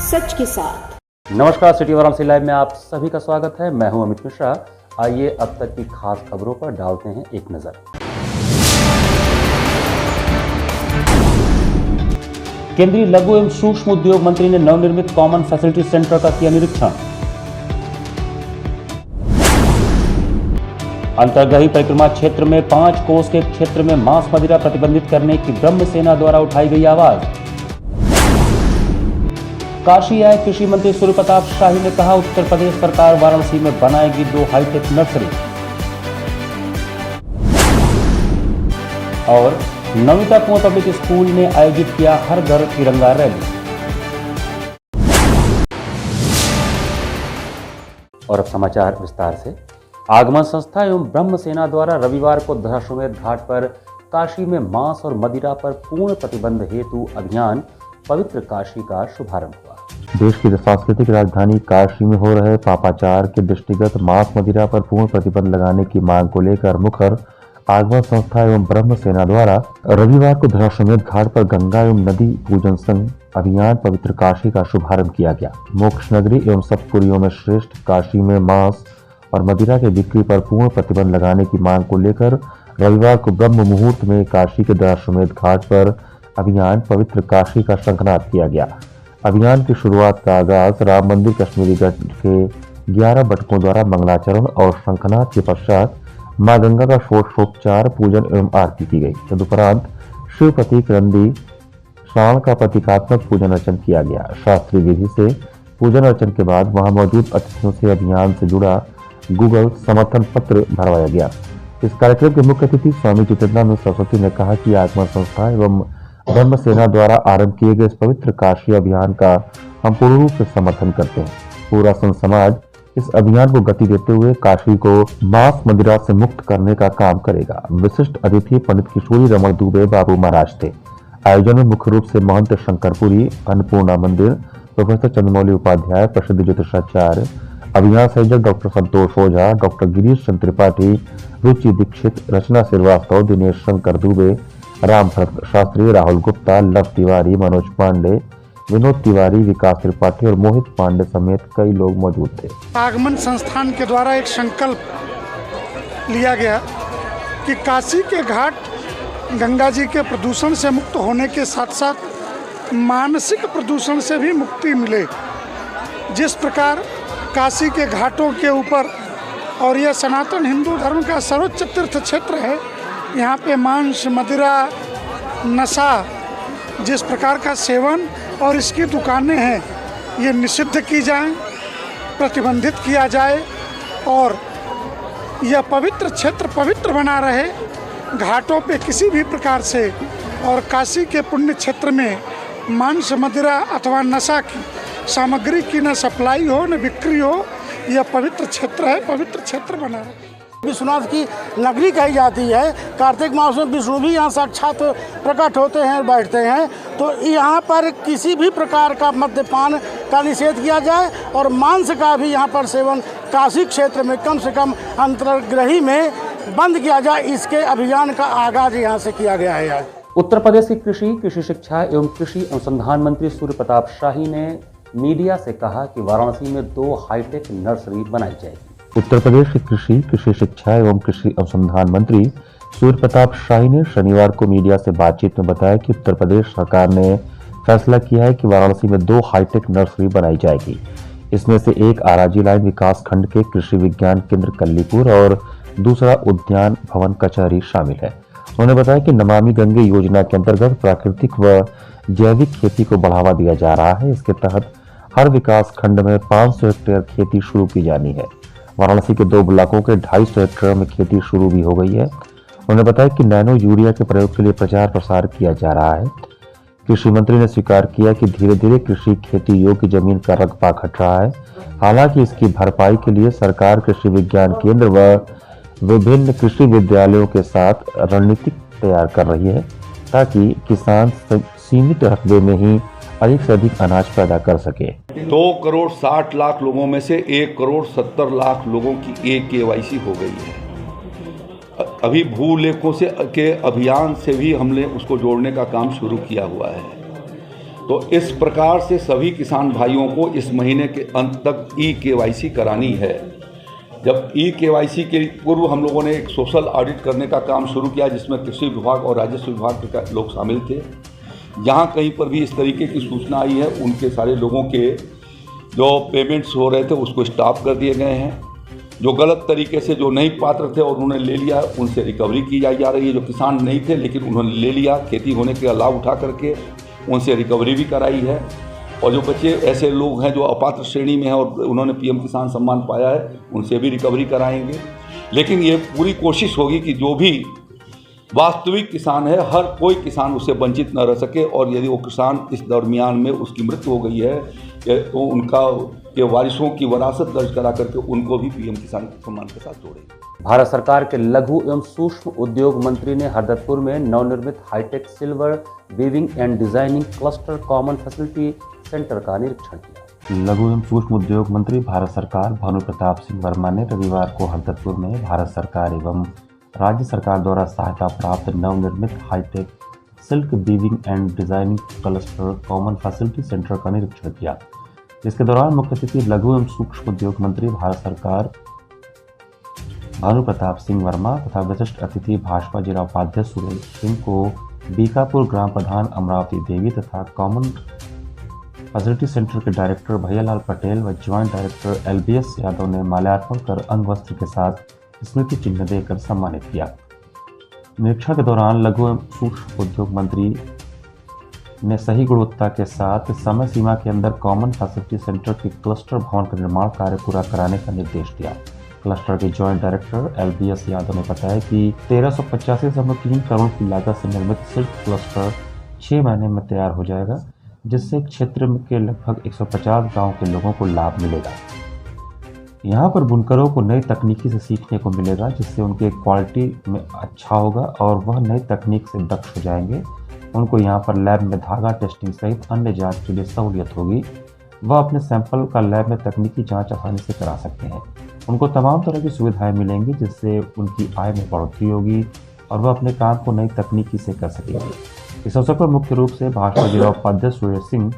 सच के साथ। नमस्कार, सिटी वाराणसी लाइव में आप सभी का स्वागत है। मैं हूं अमित मिश्रा। आइए अब तक की खास खबरों पर डालते हैं एक नजर। केंद्रीय लघु एवं सूक्ष्म उद्योग मंत्री ने नवनिर्मित कॉमन फैसिलिटी सेंटर का किया निरीक्षण। अंतर्गही परिक्रमा क्षेत्र में 5 कोस के क्षेत्र में मांस मदिरा प्रतिबंधित करने की ब्रह्म सेना द्वारा उठाई गई आवाज। काशी आए कृषि मंत्री सूर्य प्रताप शाही ने कहा, उत्तर प्रदेश सरकार वाराणसी में बनाएगी 2 हाईटेक नर्सरी। और नमिता कुंवर पब्लिक स्कूल ने आयोजित किया हर घर तिरंगा रैली। और अब समाचार विस्तार से। आगमन संस्था एवं ब्रह्म सेना द्वारा रविवार को दशाश्वमेध घाट पर काशी में मांस और मदिरा पर पूर्ण प्रतिबंध हेतु अभियान पवित्र काशी का शुभारंभ हुआ। देश की सांस्कृतिक राजधानी काशी में हो रहे पापाचार के दृष्टिगत मांस मदिरा पर पूर्ण प्रतिबंध लगाने की मांग को लेकर मुखर आगमन संस्था एवं ब्रह्म सेना द्वारा रविवार को दशाश्वमेध घाट पर गंगा एवं नदी पूजन संघ अभियान पवित्र काशी का शुभारंभ किया गया। मोक्ष नगरी एवं सप्तपुरियों में श्रेष्ठ काशी में मांस और मदिरा के बिक्री पर पूर्ण प्रतिबंध लगाने की मांग को लेकर रविवार को ब्रह्म मुहूर्त में काशी के दशाश्वमेध घाट पर अभियान पवित्र काशी का शंखनाद किया गया। अभियान की शुरुआत का आगाज राम मंदिर कश्मीरी घाट के 11 बटकों द्वारा मंगलाचरण और शंखनाद के पश्चात मां गंगा का षोडशोपचार पूजन एवं आरती की गई। तदुपरांत शिव प्रतीक रंदी श्रावण का प्रतीकात्मक पूजन अर्चन किया गया। शास्त्रीय विधि से पूजन अर्चन के बाद वहां मौजूद अतिथियों से अभियान से जुड़ा गूगल समर्थन पत्र भरवाया गया। इस कार्यक्रम के मुख्य अतिथि स्वामी चित्तानंद सरस्वती ने कहा कि आगमन संस्था एवं ब्रह्म सेना द्वारा आरंभ किए गए इस पवित्र काशी अभियान का हम पूर्ण रूप से समर्थन करते हैं। पूरा संत समाज इस अभियान को गति देते हुए काशी को मांस मदिरा से मुक्त करने का काम करेगा। विशिष्ट अतिथि पंडित किशोरी रमण दुबे बाबू महाराज थे। आयोजन में मुख्य रूप से महंत शंकरपुरी, अन्नपूर्णा मंदिर, प्रोफेसर चंद्रमौली उपाध्याय, प्रसिद्ध ज्योतिषाचार्य, अभियान संयोजक डॉक्टर संतोष ओझा, डॉक्टर गिरीश चंद्र त्रिपाठी, रुचि दीक्षित, रचना श्रीवास्तव, दिनेश शंकर दुबे, राम भरत शास्त्री, राहुल गुप्ता, लव तिवारी, मनोज पांडे, विनोद तिवारी, विकास त्रिपाठी और मोहित पांडे समेत कई लोग मौजूद थे। आगमन संस्थान के द्वारा एक संकल्प लिया गया कि काशी के घाट गंगा जी के प्रदूषण से मुक्त होने के साथ साथ मानसिक प्रदूषण से भी मुक्ति मिले। जिस प्रकार काशी के घाटों के ऊपर, और यह सनातन हिंदू धर्म का सर्वोच्च तीर्थ क्षेत्र है, यहाँ पे मांस मदिरा नशा जिस प्रकार का सेवन और इसकी दुकानें हैं, ये निषिद्ध की जाएं, प्रतिबंधित किया जाए और यह पवित्र क्षेत्र पवित्र बना रहे। घाटों पे किसी भी प्रकार से और काशी के पुण्य क्षेत्र में मांस मदिरा अथवा नशा की सामग्री की न सप्लाई हो न बिक्री हो। यह पवित्र क्षेत्र है, पवित्र क्षेत्र बना रहे। विश्वनाथ की नगरी कही जाती है। कार्तिक मास में विष्णु भी यहाँ साक्षात प्रकट होते हैं और बैठते हैं। तो यहाँ पर किसी भी प्रकार का मद्यपान का निषेध किया जाए और मांस का भी यहाँ पर सेवन काशी क्षेत्र में कम से कम अंतर्ग्रही में बंद किया जाए। इसके अभियान का आगाज यहाँ से किया गया है। आज उत्तर प्रदेश के कृषि शिक्षा एवं कृषि अनुसंधान मंत्री सूर्य प्रताप शाही ने मीडिया से कहा कि वाराणसी में 2 हाईटेक नर्सरी बनाई जाएगी। उत्तर प्रदेश के कृषि शिक्षा एवं कृषि अनुसंधान मंत्री सूर्य प्रताप शाही ने शनिवार को मीडिया से बातचीत में बताया कि उत्तर प्रदेश सरकार ने फैसला किया है कि वाराणसी में 2 हाईटेक नर्सरी बनाई जाएगी। इसमें से एक आराजी लाइन विकास खंड के कृषि विज्ञान केंद्र कल्लीपुर और दूसरा उद्यान भवन कचहरी शामिल है। उन्होंने बताया कि नमामि गंगे योजना के अंतर्गत प्राकृतिक व जैविक खेती को बढ़ावा दिया जा रहा है। इसके तहत हर विकास खंड में 500 हेक्टेयर खेती शुरू की जानी है। वाराणसी के 2 ब्लॉकों के 250 हेक्टेयर में खेती शुरू भी हो गई है। उन्होंने बताया कि नैनो यूरिया के प्रयोग के लिए प्रचार प्रसार किया जा रहा है। कृषि मंत्री ने स्वीकार किया कि धीरे धीरे कृषि खेती योग्य जमीन का रकबा घट रहा है। हालांकि इसकी भरपाई के लिए सरकार कृषि विज्ञान केंद्र व विभिन्न कृषि विद्यालयों के साथ रणनीति तैयार कर रही है ताकि किसान सीमित रकबे में ही अधिक से अधिक अनाज पैदा कर सके। 2 करोड़ 60 लाख लोगों में से 1 करोड़ 70 लाख लोगों की KYC हो गई है। अभी भूलेखों से के अभियान से भी हमने उसको जोड़ने का काम शुरू किया हुआ है। तो इस प्रकार से सभी किसान भाइयों को इस महीने के अंत तक ई-KYC करानी है। जब ई-KYC के पूर्व हम लोगों ने एक सोशल ऑडिट करने का काम शुरू किया, जिसमें कृषि विभाग और राजस्व विभाग के लोग शामिल थे। जहाँ कहीं पर भी इस तरीके की सूचना आई है, उनके सारे लोगों के जो पेमेंट्स हो रहे थे उसको स्टॉप कर दिए गए हैं। जो गलत तरीके से जो नहीं पात्र थे और उन्होंने ले लिया, उनसे रिकवरी की जा रही है। जो किसान नहीं थे लेकिन उन्होंने ले लिया, खेती होने का लाभ उठा करके उनसे रिकवरी भी कराई है। और जो बच्चे ऐसे लोग हैं जो अपात्र श्रेणी में हैं और उन्होंने पीएम किसान सम्मान पाया है, उनसे भी रिकवरी कराएंगे। लेकिन ये पूरी कोशिश होगी कि जो भी वास्तविक किसान है, हर कोई किसान उससे वंचित न रह सके। और यदि वो किसान इस दरमियान में उसकी मृत्यु हो गई है तो उनका के वारिसों की विरासत दर्ज करा करके उनको भी पीएम किसान सम्मान के साथ जोड़ेंगे। भारत सरकार के लघु एवं सूक्ष्म उद्योग मंत्री ने हरदत्तपुर में नवनिर्मित hitech silver weaving and designing cluster common facility centre का निरीक्षण किया। लघु एवं सूक्ष्म उद्योग मंत्री भारत सरकार भानु प्रताप सिंह वर्मा ने रविवार को हरदत्तपुर में भारत सरकार एवं राज्य सरकार द्वारा सहायता प्राप्त नवनिर्मित hitech silk weaving and designing cluster common facility centre का निरीक्षण किया, जिसके दौरान मुख्य अतिथि लघु एवं सूक्ष्म उद्योग मंत्री भारत सरकार भानु प्रताप सिंह वर्मा तथा विशिष्ट अतिथि भाजपा जिला उपाध्यक्ष सुरेश सिंह को बीकापुर ग्राम प्रधान अमरावती देवी तथा कॉमन फैसिलिटी सेंटर के डायरेक्टर भैयालाल पटेल व ज्वाइंट डायरेक्टर LBS यादव ने माल्यार्पण कर अंग वस्त्र के साथ स्मृति चिन्ह देकर सम्मानित किया। निरीक्षण के दौरान लघु एवं सूक्ष्म उद्योग मंत्री ने सही गुणवत्ता के साथ समय सीमा के अंदर कॉमन फैसिलिटी सेंटर के क्लस्टर भवन का निर्माण कार्य पूरा कराने का निर्देश दिया। क्लस्टर के जॉइंट डायरेक्टर LBS यादव ने बताया कि 1385.3 करोड़ की लागत से निर्मित सिल्क क्लस्टर 6 महीने में तैयार हो जाएगा, जिससे क्षेत्र के लगभग 150 गाँव के लोगों को लाभ मिलेगा। यहाँ पर बुनकरों को नई तकनीकी से सीखने को मिलेगा, जिससे उनके क्वालिटी में अच्छा होगा और वह नई तकनीक से दक्ष हो जाएंगे। उनको यहाँ पर लैब में धागा टेस्टिंग सहित अन्य जांच के लिए सहूलियत होगी। वह अपने सैंपल का लैब में तकनीकी जांच आसानी से करा सकते हैं। उनको तमाम तरह की सुविधाएं मिलेंगी, जिससे उनकी आय में बढ़ोतरी होगी और वह अपने काम को नई तकनीकी से कर सकेंगे। इस अवसर पर मुख्य रूप से भाजपा जिला उपाध्यक्ष सुरेश सिंह,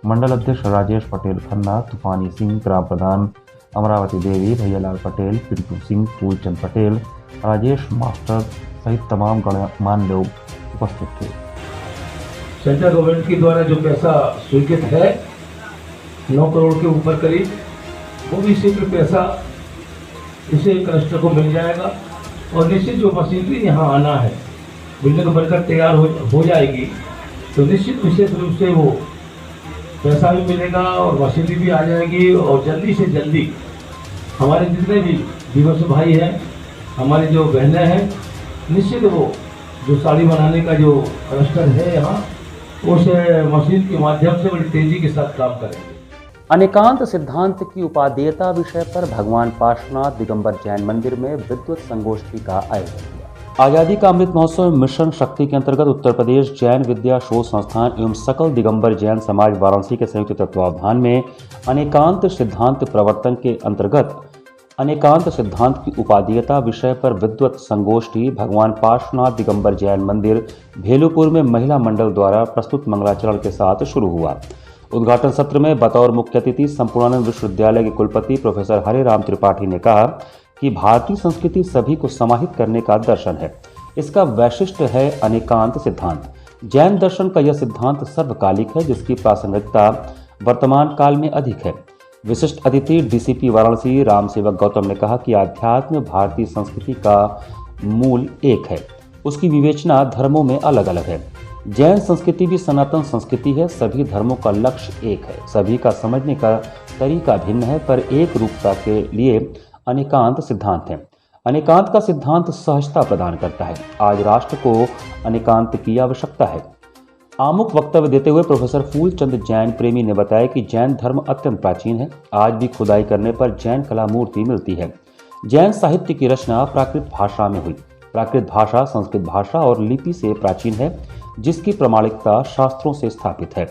मंडल अध्यक्ष राजेश पटेल खन्ना, तूफानी सिंह, ग्राम प्रधान अमरावती देवी, भैयालाल पटेल, पिंटू सिंह, फूलचंद पटेल, राजेश मास्टर सहित तमाम गणमान्य लोग उपस्थित थे। सेंट्रल गवर्नमेंट के द्वारा जो पैसा स्वीकृत है 9 करोड़ के ऊपर करीब, वो भी शीघ्र पैसा इसे क्लस्टर को मिल जाएगा। और निश्चित जो मशीनरी यहाँ आना है, बिल्डिंग बनकर तैयार हो जाएगी, तो निश्चित विशेष रूप से वो पैसा भी मिलेगा और मशीनरी भी आ जाएगी। और जल्दी से जल्दी हमारे जितने भी दिवस भाई हैं, हमारी जो बहनें हैं, निश्चित वो जो साड़ी बनाने का जो क्लस्टर है यहाँ, उस मशीन के माध्यम से बड़ी तेजी के साथ काम करेंगे। अनेकांत सिद्धांत की उपादेयता विषय पर भगवान पार्श्वनाथ दिगंबर जैन मंदिर में विद्वत संगोष्ठी का आयोजन हुआ। आज़ादी का अमृत महोत्सव मिशन शक्ति के अंतर्गत उत्तर प्रदेश जैन विद्या शोध संस्थान एवं सकल दिगंबर जैन समाज वाराणसी के संयुक्त तत्वावधान में अनेकांत सिद्धांत प्रवर्तन के अंतर्गत अनेकांत सिद्धांत की उपादेयता विषय पर विद्वत संगोष्ठी भगवान पार्श्वनाथ दिगंबर जैन मंदिर भेलूपुर में महिला मंडल द्वारा प्रस्तुत मंगलाचरण के साथ शुरू हुआ। उद्घाटन सत्र में बतौर मुख्य अतिथि संपूर्णानंद विश्वविद्यालय के कुलपति प्रोफेसर हरे राम त्रिपाठी ने कहा कि भारतीय संस्कृति सभी को समाहित करने का दर्शन है। इसका वैशिष्ट्य है अनेकांत सिद्धांत। जैन दर्शन का यह सिद्धांत सर्वकालिक है, जिसकी प्रासंगिकता वर्तमान काल में अधिक है। विशिष्ट अतिथि DCP वाराणसी राम सेवक गौतम ने कहा कि आध्यात्म भारतीय संस्कृति का मूल एक है, उसकी विवेचना धर्मों में अलग अलग है। जैन संस्कृति भी सनातन संस्कृति है। सभी धर्मों का लक्ष्य एक है, सभी का समझने का तरीका भिन्न है, पर एक रूपता के लिए अनेकांत सिद्धांत है। अनेकांत का सिद्धांत सहजता प्रदान करता है। आज राष्ट्र को अनेकांत की आवश्यकता है। आमुख वक्तव्य देते हुए प्रोफेसर फूलचंद जैन प्रेमी ने बताया कि जैन धर्म अत्यंत प्राचीन है। आज भी खुदाई करने पर जैन कला मूर्ति मिलती है। जैन साहित्य की रचना प्राकृत भाषा में हुई। प्राकृत भाषा संस्कृत भाषा और लिपि से प्राचीन है, जिसकी प्रामाणिकता शास्त्रों से स्थापित है।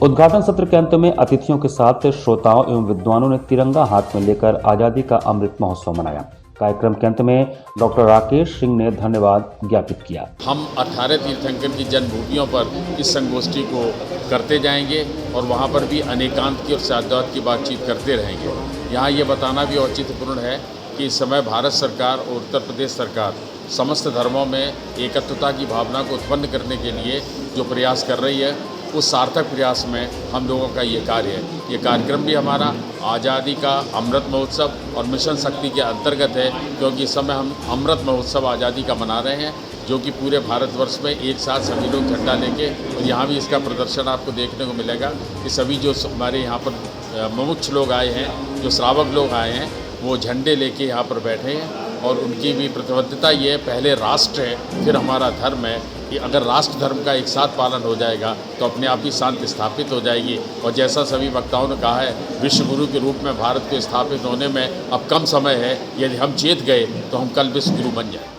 उद्घाटन सत्र के अंत में अतिथियों के साथ श्रोताओं एवं विद्वानों ने तिरंगा हाथ में लेकर आज़ादी का अमृत महोत्सव मनाया। कार्यक्रम के अंत में डॉक्टर राकेश सिंह ने धन्यवाद ज्ञापित किया। हम 18 तीर्थंकर की जन्मभूमियों पर इस संगोष्ठी को करते जाएंगे और वहाँ पर भी अनेकांत की और साद्यवाद की बातचीत करते रहेंगे। यहाँ ये बताना भी औचित्यपूर्ण है कि इस समय भारत सरकार और उत्तर प्रदेश सरकार समस्त धर्मों में एकत्वता की भावना को उत्पन्न करने के लिए जो प्रयास कर रही है, उस सार्थक प्रयास में हम लोगों का ये कार्य है। ये कार्यक्रम भी हमारा आज़ादी का अमृत महोत्सव और मिशन शक्ति के अंतर्गत है, क्योंकि इस समय हम अमृत महोत्सव आज़ादी का मना रहे हैं, जो कि पूरे भारतवर्ष में एक साथ सभी लोग झंडा लेके, और यहाँ भी इसका प्रदर्शन आपको देखने को मिलेगा कि सभी जो हमारे यहाँ पर मुमुक्ष लोग आए हैं, जो श्रावक लोग आए हैं, वो झंडे लेके यहाँ पर बैठे हैं। और उनकी भी प्रतिबद्धता ये है, पहले राष्ट्र है फिर हमारा धर्म है, कि अगर राष्ट्र धर्म का एक साथ पालन हो जाएगा तो अपने आप ही शांति स्थापित हो जाएगी। और जैसा सभी वक्ताओं ने कहा है, विश्व गुरु के रूप में भारत को स्थापित होने में अब कम समय है। यदि हम चेत गए तो हम कल विश्व गुरु बन जाए।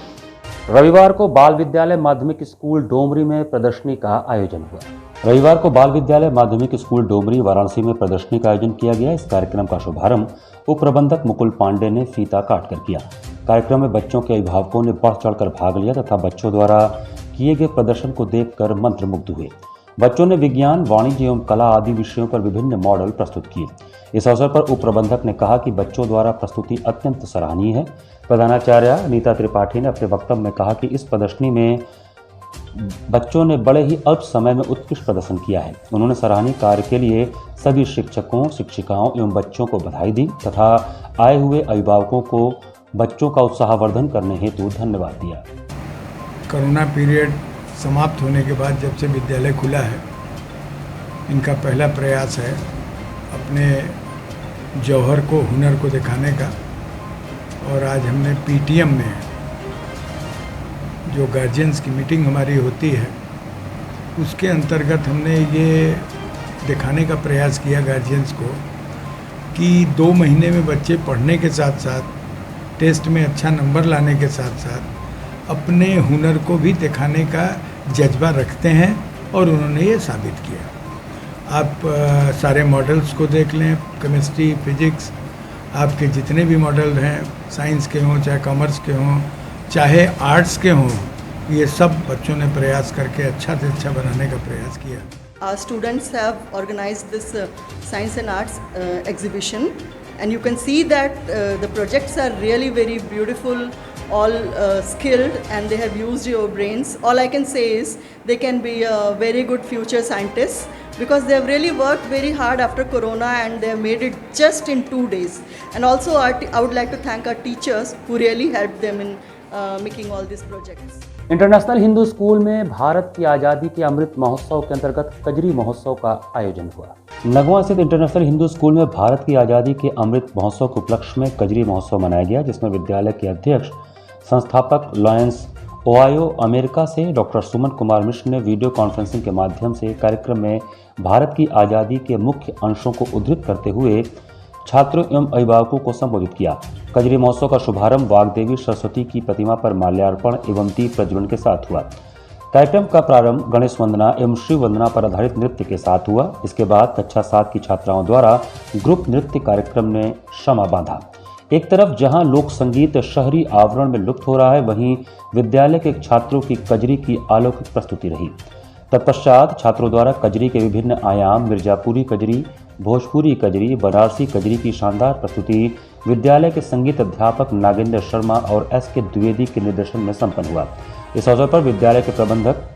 रविवार को बाल विद्यालय माध्यमिक स्कूल डोमरी में प्रदर्शनी का आयोजन हुआ। रविवार को बाल विद्यालय माध्यमिक स्कूल डोमरी वाराणसी में प्रदर्शनी का आयोजन किया गया। इस कार्यक्रम का शुभारंभ उप प्रबंधक मुकुल पांडे ने फीता काट कर किया। कार्यक्रम में बच्चों के अभिभावकों ने बढ़ चढ़कर भाग लिया तथा बच्चों द्वारा किए गए प्रदर्शन को देखकर मंत्रमुग्ध हुए। बच्चों ने विज्ञान, वाणिज्य एवं कला आदि विषयों पर विभिन्न मॉडल प्रस्तुत किए। इस अवसर पर उप प्रबंधक ने कहा कि बच्चों द्वारा प्रस्तुति अत्यंत सराहनीय है। प्रधानाचार्य अनीता त्रिपाठी ने अपने वक्तव्य में कहा कि इस प्रदर्शनी में बच्चों ने बड़े ही अल्प समय में उत्कृष्ट प्रदर्शन किया है। उन्होंने सराहनीय कार्य के लिए सभी शिक्षकों, शिक्षिकाओं एवं बच्चों को बधाई दी तथा आए हुए अभिभावकों को बच्चों का उत्साहवर्धन करने हेतु धन्यवाद दिया। कोरोना पीरियड समाप्त होने के बाद जब से विद्यालय खुला है, इनका पहला प्रयास है अपने जौहर को, हुनर को दिखाने का। और आज हमने पीटीएम में जो गार्जियंस की मीटिंग हमारी होती है, उसके अंतर्गत हमने ये दिखाने का प्रयास किया गार्जियंस को कि 2 महीने में बच्चे पढ़ने के साथ साथ टेस्ट में अच्छा नंबर लाने के साथ साथ अपने हुनर को भी दिखाने का जज्बा रखते हैं, और उन्होंने ये साबित किया। आप सारे मॉडल्स को देख लें, केमिस्ट्री, फिजिक्स, आपके जितने भी मॉडल हैं, साइंस के हों चाहे कॉमर्स के हों चाहे आर्ट्स के हों, ये सब बच्चों ने प्रयास करके अच्छा से अच्छा बनाने का प्रयास किया। Our students have organized this science and arts exhibition, and you can see that the projects are really very beautiful, all skilled, and they have used your brains. All I can say is they can be a very good future scientists, because they have really worked very hard after Corona and they have made it just in 2 days. And also I would like to thank our teachers who really helped them in making all these projects. International Hindu school में भारत की आज़ादी के अमृत महोत्सव के अंतर्गत कजरी महोत्सव का आयोजन हुआ। नगवां स्थित इंटरनेशनल हिंदू स्कूल में भारत की आज़ादी के अमृत महोत्सव के उपलक्ष्य में कजरी महोत्सव मनाया गया, जिसमें विद्यालय के अध्यक्ष संस्थापक लॉरेंस ओहायो अमेरिका से डॉक्टर सुमन कुमार मिश्र ने वीडियो कॉन्फ्रेंसिंग के माध्यम से कार्यक्रम में भारत की आज़ादी के मुख्य अंशों को उद्धृत करते हुए छात्रों एवं अभिभावकों को संबोधित किया। कजरी महोत्सव का शुभारंभ वाग्देवी सरस्वती की प्रतिमा पर माल्यार्पण एवं दीप प्रज्वलन के साथ हुआ। कार्यक्रम का प्रारंभ गणेश वंदना एवं शिव वंदना पर आधारित नृत्य के साथ हुआ। इसके बाद कक्षा 7 की छात्राओं द्वारा ग्रुप नृत्य कार्यक्रम ने शमा बांधा। एक तरफ जहां लोक संगीत शहरी आवरण में लुप्त हो रहा है, वहीं विद्यालय के छात्रों की कजरी की अलौकिक प्रस्तुति रही। तत्पश्चात छात्रों द्वारा कजरी के विभिन्न आयाम, मिर्जापुरी कजरी, भोजपुरी कजरी, बनारसी कजरी की शानदार प्रस्तुति विद्यालय के संगीत अध्यापक नागेंद्र शर्मा और एस.के. द्विवेदी के निर्देशन में संपन्न हुआ। इस अवसर पर विद्यालय के प्रबंधक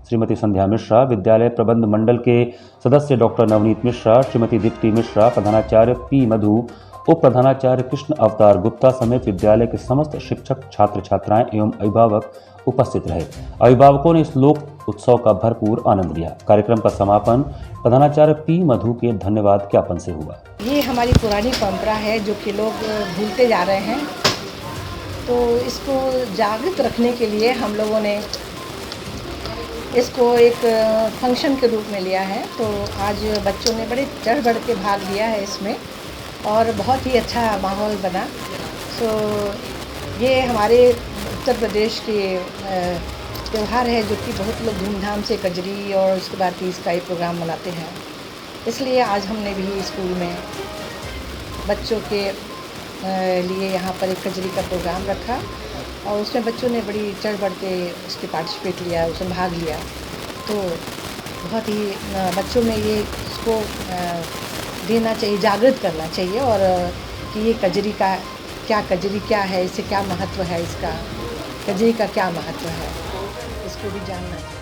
श्रीमती संध्या मिश्रा, विद्यालय प्रबंध मंडल के सदस्य डॉक्टर नवनीत मिश्रा, श्रीमती दीप्ति मिश्रा, प्रधानाचार्य पी. मधु, उप प्रधानाचार्य कृष्ण अवतार गुप्ता समेत विद्यालय के समस्त शिक्षक, छात्र छात्राएं एवं अभिभावक उपस्थित रहे। अभिभावकों ने इस लोक उत्सव का भरपूर आनंद लिया। कार्यक्रम का समापन प्रधानाचार्य पी. मधु के धन्यवाद ज्ञापन से हुआ। ये हमारी पुरानी परंपरा है जो कि लोग भूलते जा रहे हैं, तो इसको जागृत रखने के लिए हम लोगों ने इसको एक फंक्शन के रूप में लिया है। तो आज बच्चों ने बड़े चढ़ बढ़ के भाग लिया है इसमें, और बहुत ही अच्छा माहौल बना। सो ये हमारे उत्तर प्रदेश के त्यौहार है जो कि बहुत लोग धूमधाम से कजरी और उसके बाद तीज का ही प्रोग्राम मनाते हैं। इसलिए आज हमने भी स्कूल में बच्चों के लिए यहाँ पर एक कजरी का प्रोग्राम रखा और उसमें बच्चों ने बड़ी चढ़ बढ़ के उसके पार्टिसिपेट लिया, उसमें भाग लिया। तो बहुत ही बच्चों में ये इसको देना चाहिए, जागृत करना चाहिए और कि ये कजरी क्या है, इससे क्या महत्व है, इसका कजरी का क्या महत्व है, इसको भी जानना चाहिए।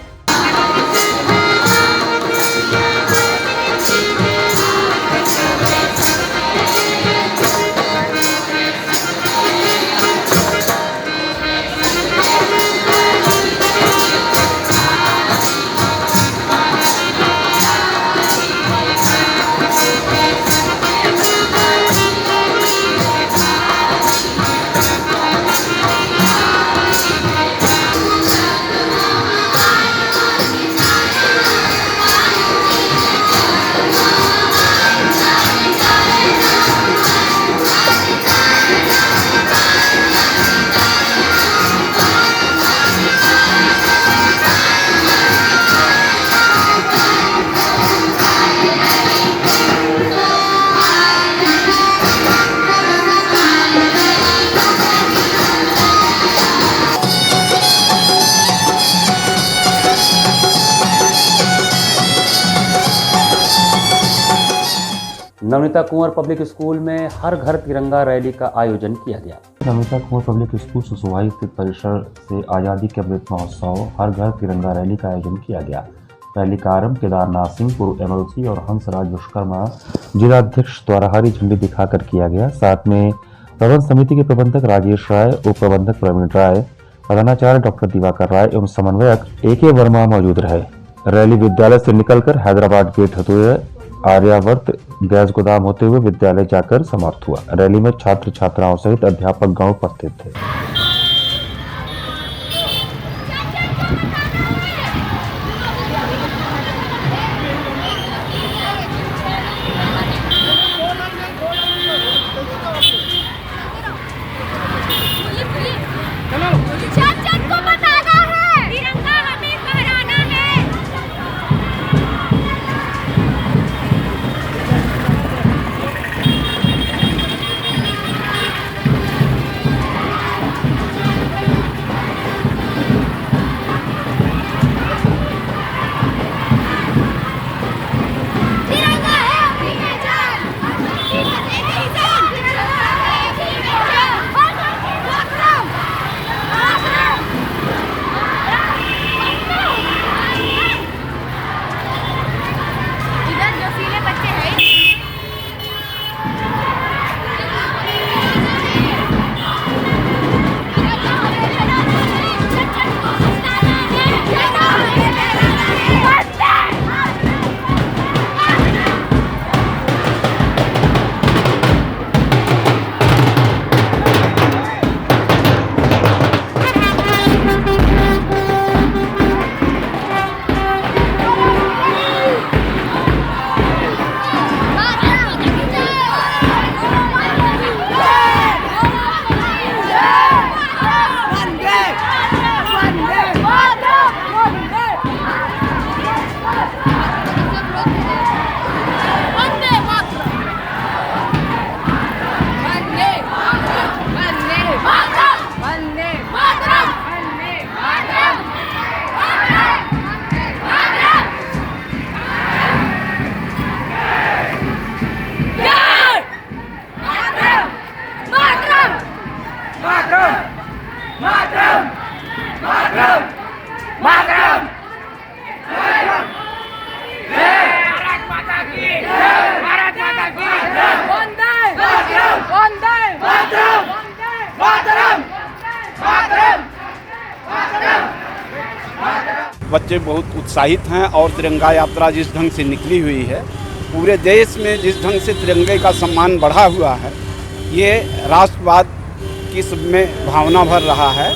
नवनीता कुंवर पब्लिक स्कूल में हर घर तिरंगा रैली का आयोजन किया गया। नवनीता कुंवर पब्लिक स्कूल सुसवाई स्थित परिसर से आज़ादी के अमृत महोत्सव हर घर तिरंगा रैली का आयोजन किया गया। रैली का आरंभ केदारनाथ सिंह पूर्व MLC और हंसराज विश्वकर्मा जिलाध्यक्ष द्वारा हरी झंडी दिखाकर किया गया। साथ में प्रबंध समिति के प्रबंधक राजेश राय, उप प्रबंधक प्रवीण राय, प्रधानाचार्य डॉक्टर दिवाकर राय एवं समन्वयक AK वर्मा मौजूद रहे। रैली विद्यालय से निकलकर हैदराबाद गेट होते हुए आर्यावर्त गैस गोदाम होते हुए विद्यालय जाकर समाप्त हुआ। रैली में छात्र छात्राओं सहित अध्यापक गण उपस्थित थे। बच्चे बहुत उत्साहित हैं और तिरंगा यात्रा जिस ढंग से निकली हुई है, पूरे देश में जिस ढंग से तिरंगे का सम्मान बढ़ा हुआ है, ये राष्ट्रवाद की सब में भावना भर रहा है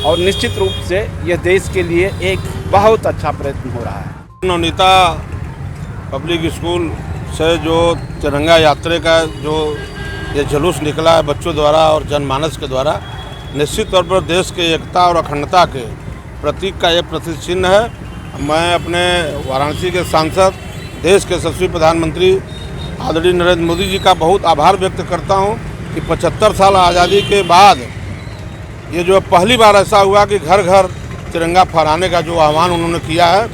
और निश्चित रूप से ये देश के लिए एक बहुत अच्छा प्रयत्न हो रहा है। नवनीता पब्लिक स्कूल से जो तिरंगा यात्रा का जो ये जुलूस निकला है बच्चों द्वारा और जनमानस के द्वारा, निश्चित तौर पर देश के एकता और अखंडता के प्रतीक का ये प्रतीक चिन्ह है। मैं अपने वाराणसी के सांसद, देश के यशस्वी प्रधानमंत्री आदरणीय नरेंद्र मोदी जी का बहुत आभार व्यक्त करता हूं कि 75 साल आज़ादी के बाद ये जो पहली बार ऐसा हुआ कि घर घर तिरंगा फहराने का जो आह्वान उन्होंने किया है,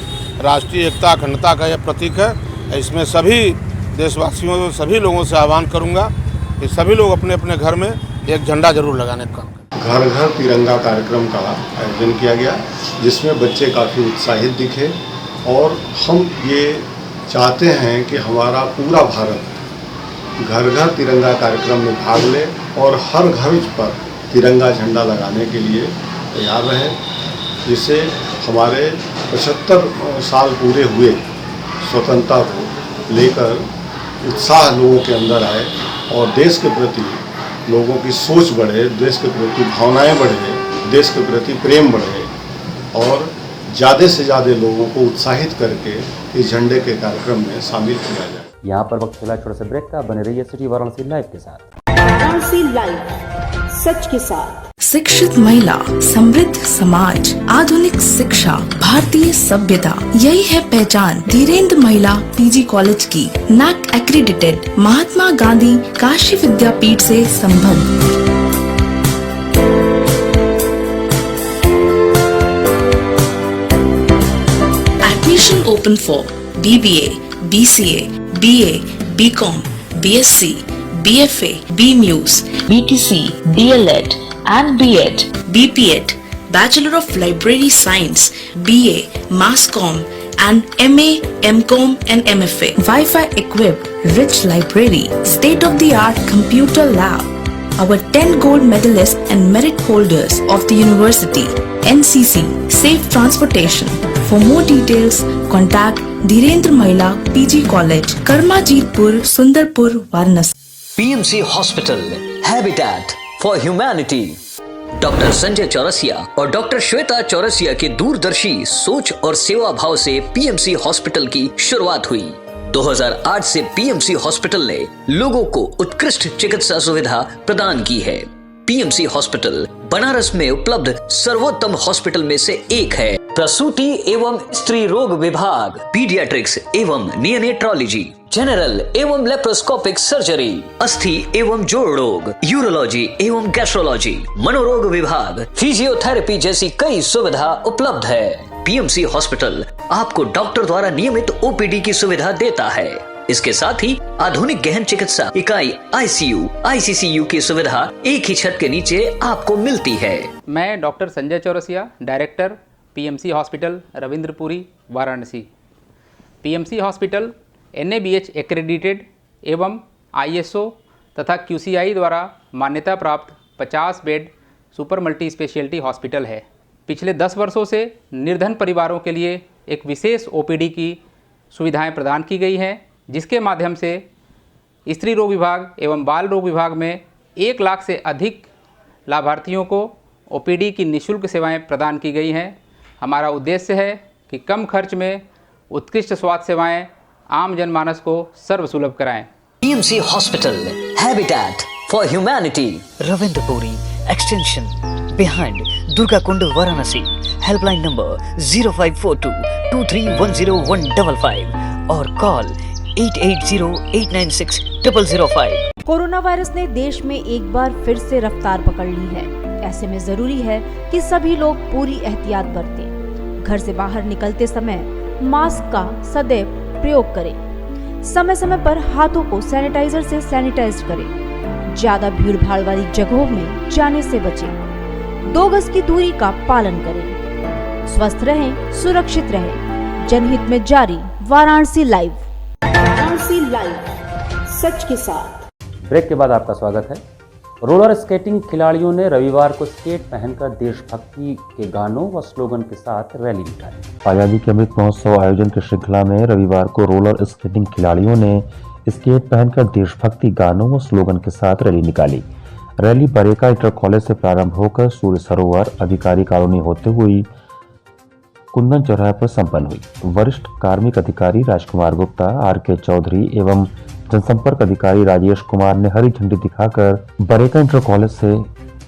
राष्ट्रीय एकता अखंडता का यह प्रतीक है। इसमें सभी देशवासियों सभी लोगों से आह्वान करूंगा कि सभी लोग अपने अपने घर में एक झंडा जरूर लगाने का काम करें। घर घर तिरंगा कार्यक्रम का आयोजन किया गया, जिसमें बच्चे काफ़ी उत्साहित दिखे और हम ये चाहते हैं कि हमारा पूरा भारत घर घर तिरंगा कार्यक्रम में भाग ले और हर घर पर तिरंगा झंडा लगाने के लिए तैयार रहे, जिससे हमारे 75 साल पूरे हुए स्वतंत्रता को लेकर उत्साह लोगों के अंदर आए और देश के प्रति लोगों की सोच बढ़े, देश के प्रति भावनाएं बढ़े, देश के प्रति प्रेम बढ़े और ज़्यादा से ज़्यादा लोगों को उत्साहित करके इस झंडे के कार्यक्रम में शामिल किया जाए। यहाँ पर वक्त चला छोटे से ब्रेक का, बने रहिए सिटी वाराणसी लाइव के साथ। वाराणसी लाइव, सच के साथ। शिक्षित महिला, समृद्ध समाज, आधुनिक शिक्षा, भारतीय सभ्यता, यही है पहचान धीरेन्द्र महिला पीजी कॉलेज की। NAC एक्रीडिटेड, महात्मा गांधी काशी विद्यापीठ से संबद्ध। Admission open for BBA, BCA, BA, BCom, BSc, BFA, BMUS, BTC, DLED and B.Ed, BPEd, Bachelor of Library Science, BA, Masscom and MA, MCom and MFA. Wi-Fi equipped, rich library, state-of-the-art computer lab. Our 10 gold medalists and merit holders of the university, NCC, safe transportation. For more details, contact Dhirendra Mahila PG College, Karmajitpur, Sundarpur, Varanasi. PMC Hospital, Habitat for Humanity। Doctor Sanjay Chaurasia और doctor Shweta Chaurasia के दूरदर्शी सोच और सेवा भाव से PMC hospital की शुरुआत हुई। 2008 से पीएमसी हॉस्पिटल ने लोगों को उत्कृष्ट चिकित्सा सुविधा प्रदान की है। पीएमसी हॉस्पिटल बनारस में उपलब्ध सर्वोत्तम हॉस्पिटल में से एक है। प्रसूति एवं स्त्री रोग विभाग, पीडियाट्रिक्स एवं नियोनेट्रोलॉजी, जनरल एवं लेप्रोस्कोपिक सर्जरी, अस्थि एवं जोड़ रोग, यूरोलॉजी एवं गैस्ट्रोलॉजी, मनोरोग विभाग, फिजियोथेरेपी जैसी कई सुविधा उपलब्ध है। पीएमसी हॉस्पिटल आपको डॉक्टर द्वारा नियमित ओपीडी की सुविधा देता है। इसके साथ ही आधुनिक गहन चिकित्सा इकाई आईसीयू, आईसीसीयू की सुविधा एक ही छत के नीचे आपको मिलती है। मैं doctor Sanjay Chaurasia, director PMC hospital Ravindrapuri, Varanasi. PMC hospital NABH accredited एवं ISO तथा QCI द्वारा मान्यता प्राप्त 50 bed super multi speciality hospital है। पिछले 10 वर्षों से निर्धन परिवारों के लिए एक विशेष OPD की सुविधाएं प्रदान की गई हैं, जिसके माध्यम से स्त्री रोग विभाग एवं बाल रोग विभाग में 1 लाख से अधिक लाभार्थियों को OPD की निःशुल्क सेवाएं प्रदान की गई हैं। हमारा उद्देश्य है कि कम खर्च में उत्कृष्ट स्वास्थ्य सेवाएं आम जनमानस को सर्वसुलभ कराएं। PMC hospital, habitat for humanity, Ravindrapuri extension behind Durga Kund, Varanasi. Helpline number 0542231015 और कॉल 8808960005। कोरोना वायरस ने देश में एक बार फिर से रफ्तार पकड़ ली है। ऐसे में जरूरी है कि सभी लोग पूरी एहतियात बरतें। घर से बाहर निकलते समय मास्क का सदैव प्रयोग करें। समय समय पर हाथों को सैनिटाइजर से सैनिटाइज करें। ज्यादा भीड़ भाड़ वाली जगहों में जाने से बचें। 2 गज की दूरी का पालन करें। स्वस्थ रहें, सुरक्षित रहें। जनहित में जारी वाराणसी लाइव। वाराणसी लाइव, सच के साथ। ब्रेक के बाद आपका स्वागत है। रोलर स्केटिंग खिलाड़ियों ने रविवार को स्केट पहनकर देशभक्ति के गानों व स्लोगन के साथ रैली निकाली। आजादी के अमृत महोत्सव आयोजन की श्रृंखला में रविवार को रोलर स्केटिंग खिलाड़ियों ने स्केट पहनकर देशभक्ति गानों व स्लोगन के साथ रैली निकाली। रैली बरेका इंटर कॉलेज से प्रारंभ होकर सूर्य सरोवर, अधिकारी कॉलोनी होते हुए कुंदन चौराहे पर संपन्न हुई। वरिष्ठ कार्मिक अधिकारी राजकुमार गुप्ता, RK चौधरी एवं जनसंपर्क अधिकारी राजेश कुमार ने हरी झंडी दिखाकर बरेका इंटर कॉलेज से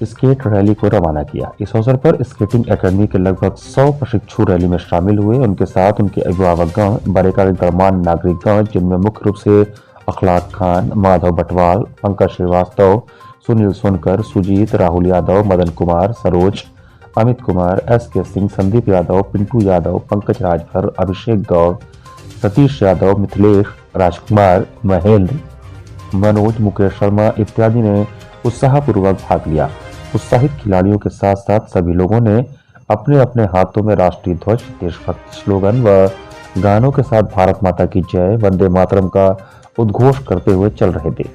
स्केट रैली को रवाना किया। इस अवसर पर स्केटिंग एकेडमी के लगभग 100 प्रशिक्षु रैली में शामिल हुए। उनके साथ उनके अभिभावकगण, बरेका के गणमान्य नागरिकगण, जिनमें मुख्य रूप से अखलाक खान, माधव बटवाल, पंकज श्रीवास्तव, सुनील सोनकर, सुजीत, राहुल यादव, मदन कुमार, सरोज, अमित कुमार, SK सिंह, संदीप यादव, पिंटू यादव, पंकज राजभर, अभिषेक गौड़, सतीश यादव, मिथिलेश, राजकुमार, महेंद्र, मनोज, मुकेश शर्मा इत्यादि ने उत्साहपूर्वक भाग लिया। उत्साहित खिलाड़ियों के साथ साथ सभी लोगों ने अपने अपने हाथों में राष्ट्रीय ध्वज, देशभक्ति स्लोगन व गानों के साथ भारत माता की जय, वंदे मातरम का उद्घोष करते हुए चल रहे थे।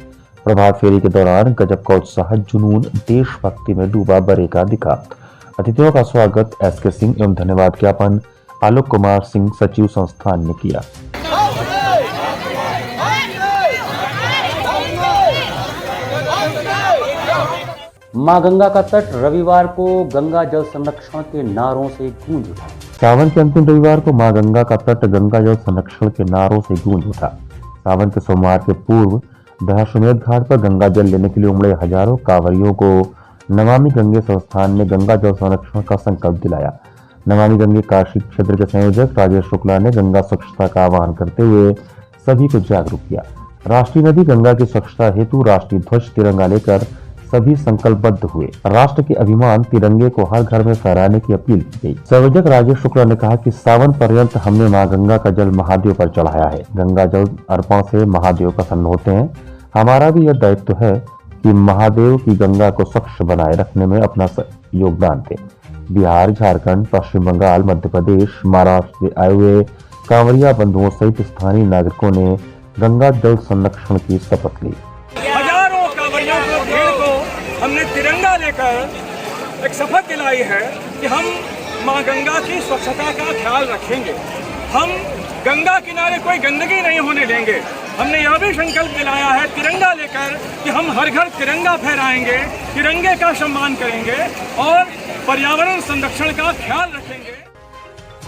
प्रभात फेरी के दौरान गजब का उत्साह, जुनून, देशभक्ति में डूबा बरेका दिखा। अतिथियों का स्वागत SK सिंह एवं धन्यवाद ज्ञापन आलोक कुमार सिंह, सचिव संस्थान ने किया। मां गंगा का तट रविवार को गंगा जल संरक्षण के नारों से गूंज उठा। सावन के अंतिम रविवार को मां गंगा का तट गंगा जल संरक्षण के नारों से गूंज उठा। सावन के सोमवार के पूर्व दशाश्वमेध घाट पर गंगा जल लेने के लिए उमड़े हजारों कांवरियों को नमामि गंगे संस्थान ने गंगा जल संरक्षण का संकल्प दिलाया। नमामि गंगे काशी क्षेत्र के संयोजक राजेश शुक्ला ने गंगा स्वच्छता का आह्वान करते हुए सभी को जागरूक किया। राष्ट्रीय नदी गंगा की स्वच्छता हेतु राष्ट्रीय ध्वज तिरंगा लेकर सभी संकल्पबद्ध हुए। राष्ट्र के अभिमान तिरंगे को हर घर में फहराने की अपील की गई। संयोजक राजेश शुक्ला ने कहा कि सावन पर्यंत हमने मां गंगा का जल महादेव पर चढ़ाया है। गंगा जल अर्पण से महादेव प्रसन्न होते हैं। हमारा भी यह दायित्व है कि महादेव की गंगा को स्वच्छ बनाए रखने में अपना योगदान दें। बिहार, झारखंड, पश्चिम बंगाल, मध्य प्रदेश, महाराष्ट्र से आए हुए कांवरिया बंधुओं सहित स्थानीय नागरिकों ने गंगा जल संरक्षण की शपथ ली। हजारों कांवरियों को, भीड़ को हमने तिरंगा लेकर एक शपथ दिलाई है कि हम मां गंगा की स्वच्छता का ख्याल रखेंगे। हम गंगा किनारे कोई गंदगी नहीं होने देंगे। हमने यह भी संकल्प दिलाया है तिरंगा लेकर कि हम हर घर तिरंगा फहराएंगे, तिरंगे का सम्मान करेंगे और पर्यावरण संरक्षण का ख्याल रखेंगे।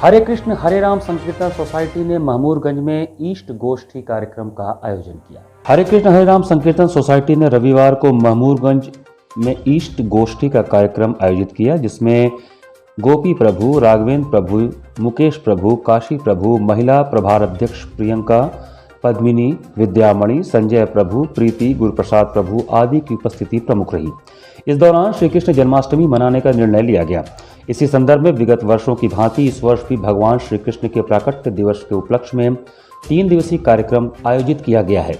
हरे कृष्ण हरे राम संकीर्तन सोसाइटी ने महमूरगंज में ईस्ट गोष्ठी कार्यक्रम का आयोजन किया। हरे कृष्ण हरे राम संकीर्तन सोसाइटी ने रविवार को महमूरगंज में ईस्ट गोष्ठी का कार्यक्रम आयोजित किया, जिसमें गोपी प्रभु, राघवेंद्र प्रभु, मुकेश प्रभु, काशी प्रभु, महिला प्रभार अध्यक्ष प्रियंका, पद्मिनी, विद्यामणि, संजय प्रभु, प्रीति, गुरुप्रसाद प्रभु आदि की उपस्थिति प्रमुख रही। इस दौरान श्री कृष्ण जन्माष्टमी मनाने का निर्णय लिया गया। इसी संदर्भ में विगत वर्षों की भांति इस वर्ष भी भगवान श्री कृष्ण के प्राकट्य दिवस के उपलक्ष्य में 3 दिवसीय कार्यक्रम आयोजित किया गया है,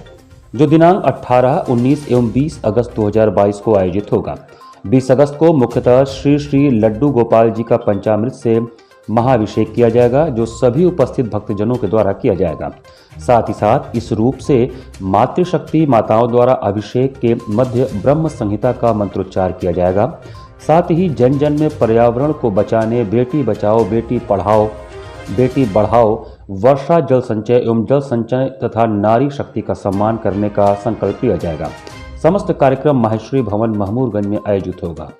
जो दिनांक 18, 19 एवं 20 अगस्त 2022 को आयोजित होगा। 20 अगस्त को मुख्यतः श्री श्री लड्डू गोपाल जी का पंचामृत से महाअभिषेक किया जाएगा, जो सभी उपस्थित भक्तजनों के द्वारा किया जाएगा। साथ ही साथ इस रूप से मातृशक्ति माताओं द्वारा अभिषेक के मध्य ब्रह्म संहिता का मंत्रोच्चार किया जाएगा। साथ ही जन जन में पर्यावरण को बचाने बेटी बचाओ बेटी पढ़ाओ बेटी बढ़ाओ, वर्षा जल संचय एवं जल संचय तथा नारी शक्ति का सम्मान करने का संकल्प लिया जाएगा। समस्त कार्यक्रम माहेश्वरी भवन महमूरगंज में आयोजित होगा।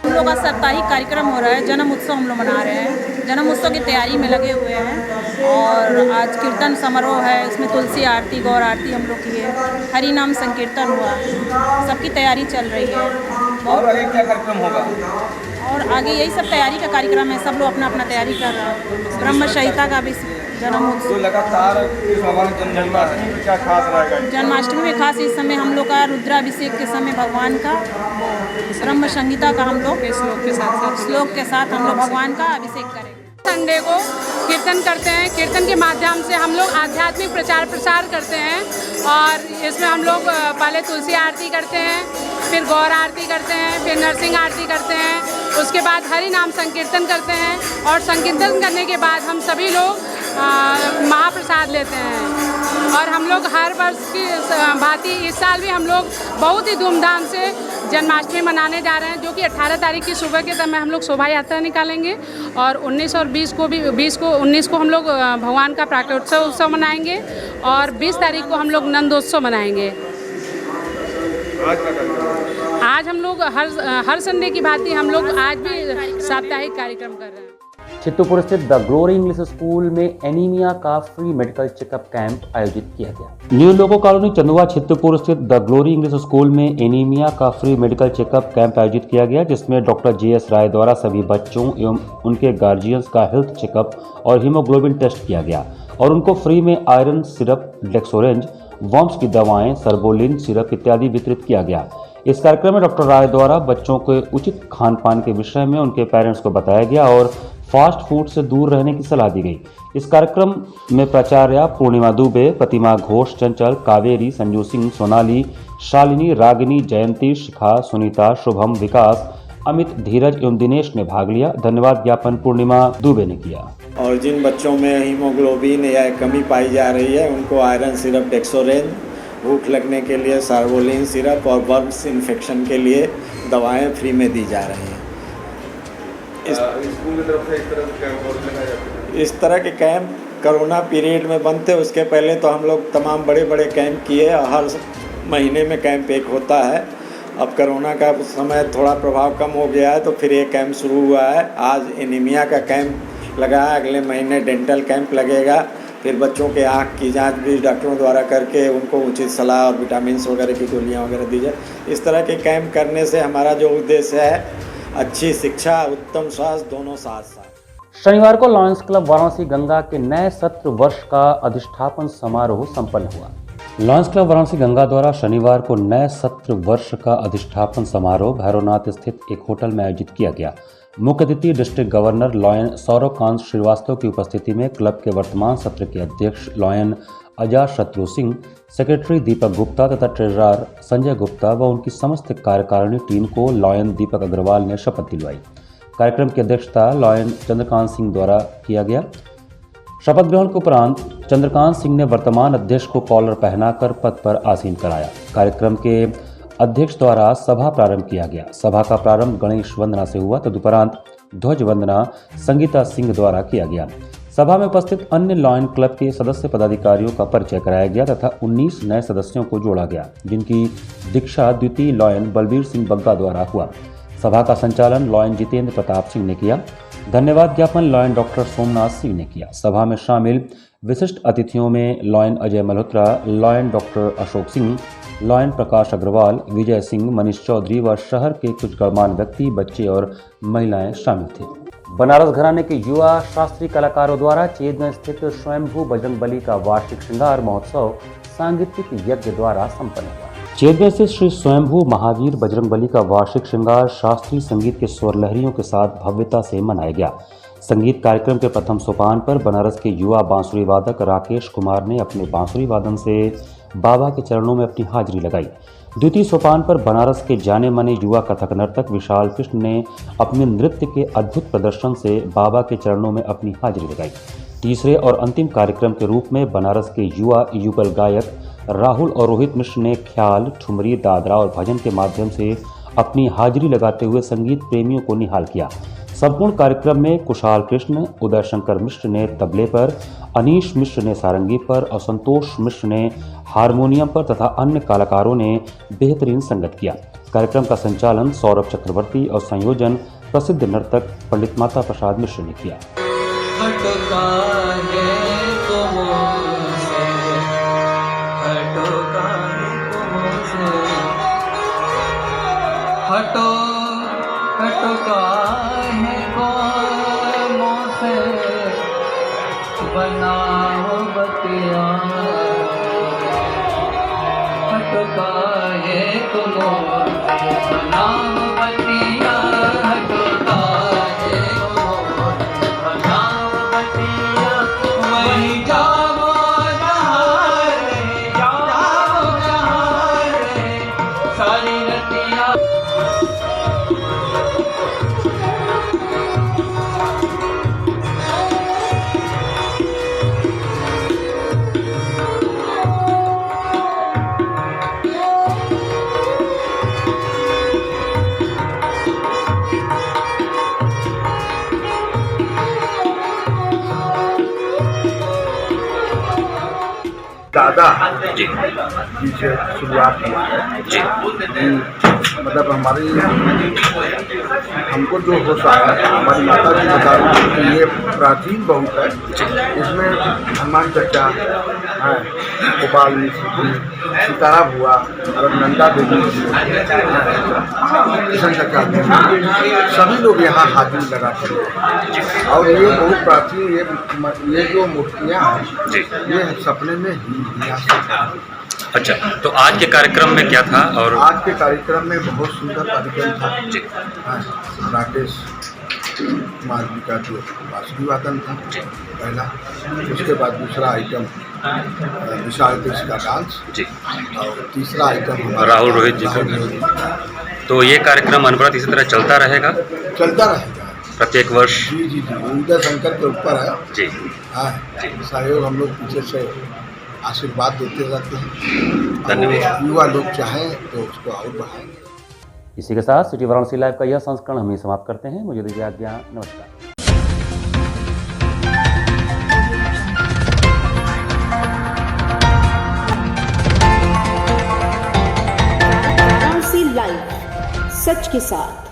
हम लोग का साप्ताहिक कार्यक्रम हो रहा है। जन्म उत्सव हम लोग मना रहे हैं। जन्म उत्सव की तैयारी में लगे हुए हैं और आज कीर्तन समारोह है। इसमें तुलसी आरती, गौर आरती हम लोग की है, हरि नाम संकीर्तन हुआ, सबकी तैयारी चल रही है। और आगे क्या कार्यक्रम होगा? और आगे यही सब तैयारी का कार्यक्रम है। सब लोग अपना अपना तैयारी कर रहे हैं। ब्रह्म संहिता का भी जन्म उत्सव लगातार जन्माष्टमी में क्या खास रहेगा? जन्माष्टमी में खास इस समय हम लोग का रुद्राभिषेक के समय भगवान का ब्रह्म संहिता का हम लोग श्लोक के साथ हम लोग भगवान का अभिषेक करेंगे। संडे को कीर्तन करते हैं। कीर्तन के माध्यम से हम लोग आध्यात्मिक प्रचार प्रसार करते हैं और इसमें हम लोग पहले तुलसी आरती करते हैं, फिर गौर आरती करते हैं, फिर नरसिंह आरती करते हैं, उसके बाद हरि नाम संकीर्तन करते हैं और संकीर्तन करने के बाद हम सभी लोग महाप्रसाद लेते हैं। और हम लोग हर वर्ष की भांति इस साल भी हम लोग बहुत ही धूमधाम से जन्माष्टमी मनाने जा रहे हैं, जो कि 18 तारीख की सुबह के समय हम लोग शोभा यात्रा निकालेंगे और 19 और 20 को हम लोग भगवान का प्राकट्योत्सव उत्सव मनाएंगे और 20 तारीख को हम लोग नंदोत्सव मनाएंगे। आज हम लोग हर संडे की भांति हम लोग आज भी साप्ताहिक कार्यक्रम कर रहे हैं। चित्तूपुर स्थित द ग्लोरी इंग्लिश स्कूल में एनीमिया का फ्री मेडिकल चेकअप कैंप आयोजित किया गया। New loco colony Chandua Chittupur स्थित द ग्लोरी इंग्लिश स्कूल में एनीमिया का फ्री मेडिकल चेकअप कैंप आयोजित किया गया, जिसमें डॉक्टर JS राय द्वारा सभी बच्चों एवं उनके गार्जियंस का हेल्थ चेकअप और हीमोग्लोबिन टेस्ट किया गया और उनको फ्री में आयरन सिरप, डेक्सोरेंज, वॉर्म्स की दवाएं, सर्बोलिन सिरप इत्यादि वितरित किया गया। इस कार्यक्रम में डॉक्टर राय द्वारा बच्चों के उचित खान पान के विषय में उनके पेरेंट्स को बताया गया और फास्ट फूड से दूर रहने की सलाह दी गई। इस कार्यक्रम में प्राचार्य पूर्णिमा दुबे, प्रतिमा घोष, चंचल, कावेरी, संजू सिंह, सोनाली, शालिनी, रागिनी, जयंती, शिखा, सुनीता, शुभम, विकास, अमित, धीरज एवं दिनेश ने भाग लिया। धन्यवाद ज्ञापन पूर्णिमा दुबे ने किया। और जिन बच्चों में हीमोग्लोबिन या कमी पाई जा रही है उनको आयरन सिरप, डेक्सोरेंज, भूख लगने के लिए सर्वोलिन सिरप और वर्म्स इन्फेक्शन के लिए दवाएं फ्री में दी जा रही हैं। स्कूल की तरफ से इस तरह के कैंप कोरोना पीरियड में बनते, उसके पहले तो हम लोग तमाम बड़े बड़े कैंप किए। हर महीने में कैंप एक होता है। अब कोरोना का समय थोड़ा प्रभाव कम हो गया है तो फिर ये कैंप शुरू हुआ है। आज एनीमिया का कैंप लगा है, अगले महीने डेंटल कैंप लगेगा, फिर बच्चों के आँख की जांच भी डॉक्टरों द्वारा करके उनको उचित सलाह और विटामिन वगैरह की गोलियाँ वगैरह दी जाए। इस तरह के कैंप करने से हमारा जो उद्देश्य है अच्छी शिक्षा, उत्तम स्वास्थ्य दोनों साथ साथ। शनिवार को लॉयंस क्लब वाराणसी गंगा के नए सत्र वर्ष का अधिष्ठापन समारोह संपन्न हुआ। लॉयंस क्लब वाराणसी गंगा द्वारा शनिवार को नए सत्र वर्ष का अधिष्ठापन समारोह भैरवनाथ स्थित एक होटल में आयोजित किया गया। मुख्य अतिथि डिस्ट्रिक्ट गवर्नर लॉयन सौरवकांत श्रीवास्तव की उपस्थिति में क्लब के वर्तमान सत्र के अध्यक्ष लॉयन अजात शत्रु सिंह, सेक्रेटरी दीपक गुप्ता तथा ट्रेजरर संजय गुप्ता व उनकी समस्त कार्यकारिणी टीम को लॉयन दीपक अग्रवाल ने शपथ दिलवाई। कार्यक्रम की अध्यक्षता लॉयन चंद्रकांत सिंह द्वारा किया गया। शपथ ग्रहण के उपरांत चंद्रकांत सिंह ने वर्तमान अध्यक्ष को कॉलर पहनाकर पद पर आसीन कराया। कार्यक्रम के अध्यक्ष द्वारा सभा प्रारंभ किया गया। सभा का प्रारंभ गणेश वंदना से हुआ, तदुपरांत ध्वज वंदना संगीता सिंह द्वारा किया गया। सभा में उपस्थित अन्य लॉयन क्लब के सदस्य पदाधिकारियों का परिचय कराया गया तथा 19 नए सदस्यों को जोड़ा गया, जिनकी दीक्षा द्वितीय लॉयन बलबीर सिंह बग्गा द्वारा हुआ। सभा का संचालन लॉयन जितेंद्र प्रताप सिंह ने किया। धन्यवाद ज्ञापन लॉयन डॉक्टर सोमनाथ सिंह ने किया। सभा में शामिल विशिष्ट अतिथियों में lion Ajay Malhotra, lion doctor Ashok Singh, lion Prakash Agarwal, Vijay Singh, Manish Chaudhary व शहर के कुछ गणमान्य व्यक्ति, बच्चे और महिलाएं शामिल थे। बनारस घराने के युवा शास्त्रीय कलाकारों द्वारा चेत में स्थित स्वयंभू बजरंगबली का वार्षिक श्रृंगार महोत्सव सांगीतिक यज्ञ द्वारा संपन्न हुआ। चेत में स्थित श्री स्वयंभू महावीर बजरंगबली का वार्षिक श्रृंगार शास्त्रीय संगीत के स्वर लहरियों के साथ भव्यता से मनाया गया। संगीत कार्यक्रम के प्रथम सोपान पर बनारस के युवा बांसुरी वादक राकेश कुमार ने अपने बांसुरी वादन से बाबा के चरणों में अपनी हाजिरी लगाई। द्वितीय सोपान पर बनारस के जाने माने युवा कथक नर्तक विशाल कृष्ण ने अपने नृत्य के अद्भुत प्रदर्शन से बाबा के चरणों में अपनी हाजिरी लगाई। तीसरे और अंतिम कार्यक्रम के रूप में बनारस के युवा युगल गायक राहुल और रोहित मिश्र ने ख्याल, ठुमरी, दादरा और भजन के माध्यम से अपनी हाजिरी लगाते हुए संगीत प्रेमियों को निहाल किया। संपूर्ण कार्यक्रम में कुशाल कृष्ण, उदय शंकर मिश्र ने तबले पर, अनीश मिश्र ने सारंगी पर और संतोष मिश्र ने हारमोनियम पर तथा अन्य कलाकारों ने बेहतरीन संगत किया। कार्यक्रम का संचालन सौरभ चक्रवर्ती और संयोजन प्रसिद्ध नर्तक पंडित माता प्रसाद मिश्र ने किया। बनाओ बतिया हटका है तुम बनाओ बतिया हटका है बनाओ बतिया वही जाओ जहाँ रे जाओ जहाँ रे सारी रतिया। दादा जी से शुरुआत हुआ है जी। मतलब हमारी हमको जो होश आया है, हमारी माता जी बता रही कि ये प्राचीन बहुत है। इसमें हनुमान चचा है, गोपाल मिश्र, सीतारा हुआ, अलकनंदा देवी, किशन चचा, सभी लोग यहाँ हाजिरी लगाते हैं। और ये बहुत प्राचीन ये जो मूर्तियाँ हैं ये सपने में ही अच्छा, तो आज के कार्यक्रम में क्या था? और आज के कार्यक्रम में बहुत सुंदर कार्यक्रम था जी। राकेश कुमार जी का जो बांसुरी वादन था पहला, उसके बाद दूसरा आइटम विशाल देश का डांस जी, और तीसरा आइटम राहुल रोहित जी का। तो ये कार्यक्रम अनवरत इसी तरह चलता रहेगा? चलता रहेगा प्रत्येक वर्ष? जी जी जी, उदय शंकर के ऊपर है जी। हाँ, सहयोग हम लोग पीछे से आशीर्वाद देते रहते हैं। धन्यवाद। युवा लोग चाहें तो उसको और बढ़ाएंगे। इसी के साथ सिटी वाराणसी लाइव का यह संस्करण हम ही समाप्त करते हैं। मुझे दीजिए आज्ञा, नमस्कार। वाराणसी लाइव, सच के साथ।